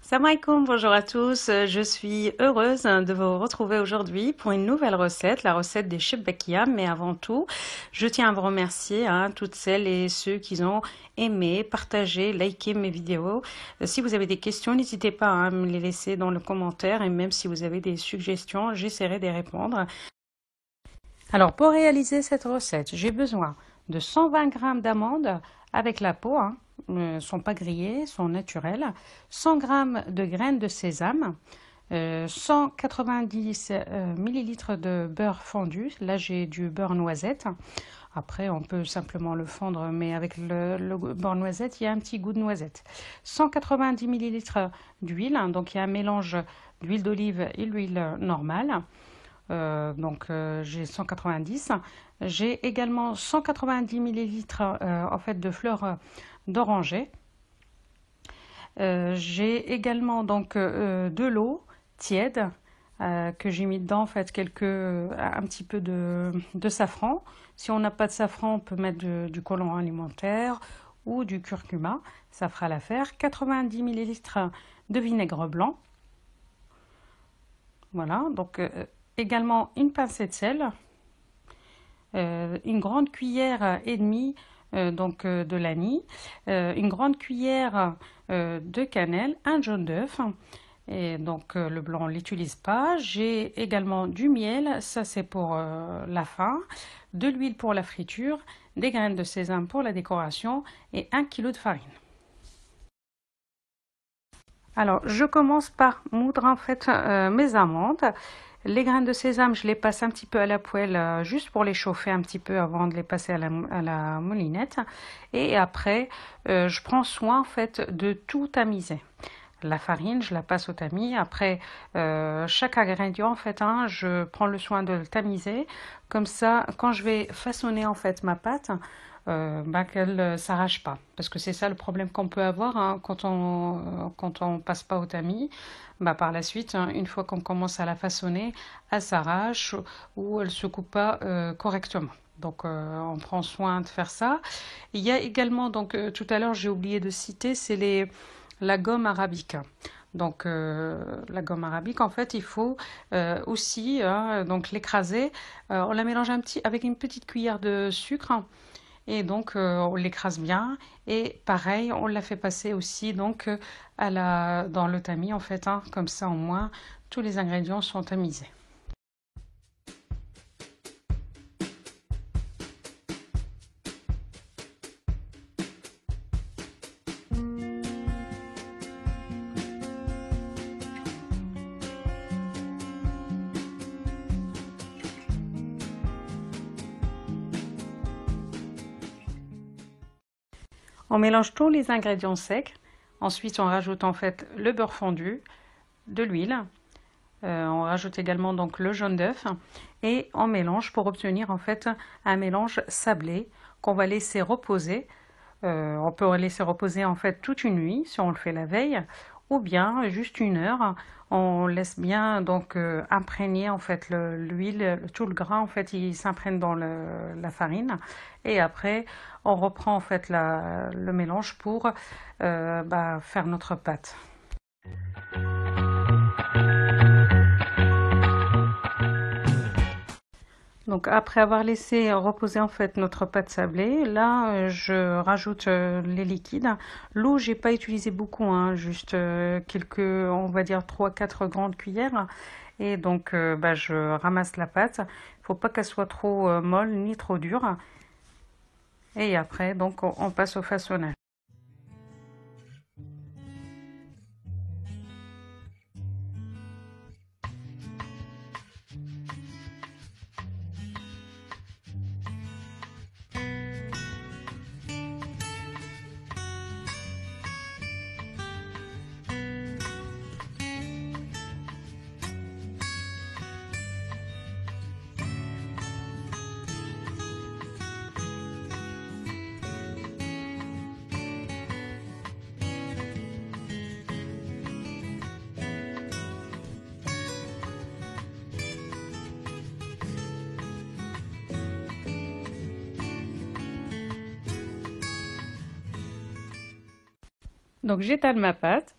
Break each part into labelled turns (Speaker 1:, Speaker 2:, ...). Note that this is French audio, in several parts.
Speaker 1: Salam alaikum, bonjour à tous. Je suis heureuse de vous retrouver aujourd'hui pour une nouvelle recette, la recette des Chebbakia. Mais avant tout, je tiens à vous remercier, toutes celles et ceux qui ont aimé, partagé, liké mes vidéos. Si vous avez des questions, n'hésitez pas à me les laisser dans le commentaire et même si vous avez des suggestions, j'essaierai de répondre. Alors, pour réaliser cette recette, j'ai besoin de 120 g d'amandes avec la peau, sont pas grillées, sont naturelles, 100 g de graines de sésame, 190 ml de beurre fondu. Là, j'ai du beurre noisette. Après, on peut simplement le fondre, mais avec le beurre noisette, il y a un petit goût de noisette. 190 ml d'huile, donc il y a un mélange d'huile d'olive et l'huile normale. J'ai 190. J'ai également 190 millilitres en fait de fleurs d'oranger. J'ai également de l'eau tiède que j'ai mis dedans en fait un petit peu de safran. Si on n'a pas de safran, on peut mettre du colorant alimentaire ou du curcuma, ça fera l'affaire. 90 millilitres de vinaigre blanc. Voilà, également une pincée de sel, une grande cuillère et demie de l'anis, une grande cuillère de cannelle, un jaune d'œuf. Et donc le blanc on l'utilise pas. J'ai également du miel, ça c'est pour la fin, de l'huile pour la friture, des graines de sésame pour la décoration et 1 kg de farine. Alors je commence par moudre en fait mes amandes. Les graines de sésame, je les passe un petit peu à la poêle juste pour les chauffer un petit peu avant de les passer à la moulinette. Et après, je prends soin en fait de tout tamiser. La farine, je la passe au tamis. Après, chaque ingrédient en fait, je prends le soin de le tamiser. Comme ça, quand je vais façonner en fait ma pâte, qu'elle ne s'arrache pas. Parce que c'est ça le problème qu'on peut avoir quand on passe pas au tamis. Par la suite, une fois qu'on commence à la façonner, elle s'arrache ou elle se coupe pas correctement. On prend soin de faire ça. Il y a également, tout à l'heure, j'ai oublié de citer, c'est la gomme arabique. La gomme arabique, en fait, il faut aussi l'écraser. On la mélange avec une petite cuillère de sucre. Et on l'écrase bien. Et pareil, on la fait passer aussi dans le tamis, en fait. Comme ça, au moins, tous les ingrédients sont tamisés. On mélange tous les ingrédients secs. Ensuite, on rajoute en fait le beurre fondu, de l'huile. On rajoute également le jaune d'œuf et on mélange pour obtenir en fait un mélange sablé qu'on va laisser reposer. On peut laisser reposer en fait toute une nuit si on le fait la veille ou bien juste 1 heure. On laisse bien imprégner en fait l'huile, tout le gras en fait il s'imprègne dans la farine et après on reprend en fait le mélange pour faire notre pâte. Donc après avoir laissé reposer en fait notre pâte sablée, là je rajoute les liquides. L'eau j'ai pas utilisé beaucoup, juste quelques, on va dire 3-4 grandes cuillères. Et je ramasse la pâte. Il faut pas qu'elle soit trop molle ni trop dure. Et après on passe au façonnage. Donc j'étale ma pâte.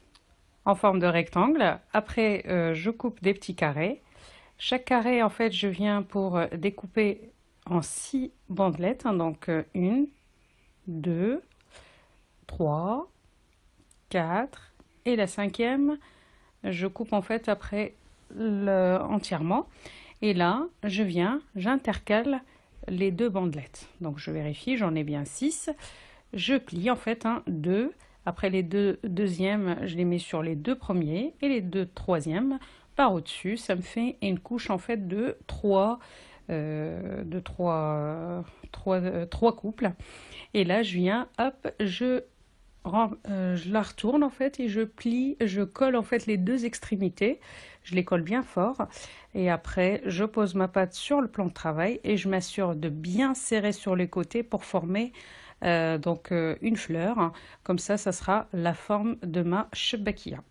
Speaker 1: en forme de rectangle. Après, je coupe des petits carrés. Chaque carré, en fait, je viens pour découper en 6 bandelettes. Donc, 1, 2, 3, 4 et la cinquième, je coupe en fait après entièrement. Et là, je viens, j'intercale les deux bandelettes. Donc, je vérifie, j'en ai bien 6. Je plie en fait un, 2. Après les deux deuxièmes, je les mets sur les deux premiers et les deux troisièmes par au-dessus. Ça me fait une couche en fait de 3 couples. Et là, je viens, hop, je la retourne en fait et je plie, je colle en fait les deux extrémités. Je les colle bien fort et après je pose ma pâte sur le plan de travail et je m'assure de bien serrer sur les côtés pour former une fleur. Comme ça sera la forme de ma chebakia.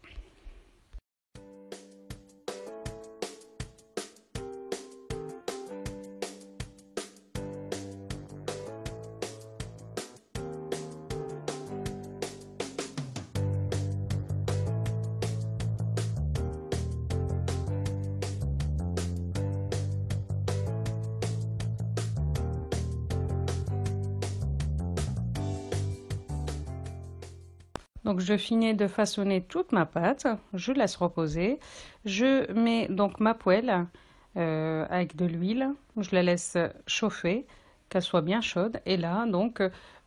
Speaker 1: Donc je finis de façonner toute ma pâte, je laisse reposer, je mets donc ma poêle avec de l'huile, je la laisse chauffer, qu'elle soit bien chaude et là donc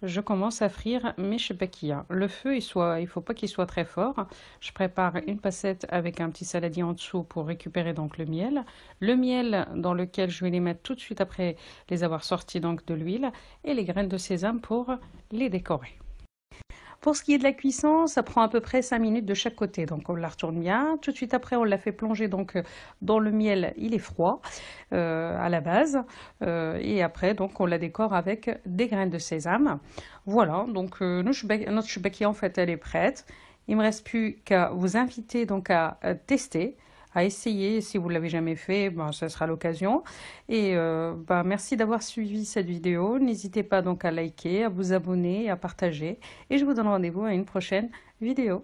Speaker 1: je commence à frire mes chebakiyas. Le feu il faut pas qu'il soit très fort. Je prépare une passette avec un petit saladier en dessous pour récupérer donc le miel dans lequel je vais les mettre tout de suite après les avoir sortis donc de l'huile et les graines de sésame pour les décorer. Pour ce qui est de la cuisson, ça prend à peu près 5 minutes de chaque côté. Donc on la retourne bien. Tout de suite après, on la fait plonger donc dans le miel. Il est froid à la base. Et après, donc on la décore avec des graines de sésame. Voilà, donc notre choubakia en fait, elle est prête. Il me reste plus qu'à vous inviter donc à tester, à essayer. Si vous l'avez jamais fait, ben, ça sera l'occasion. Et ben, merci d'avoir suivi cette vidéo. N'hésitez pas donc à liker, à vous abonner, à partager. Et je vous donne rendez-vous à une prochaine vidéo.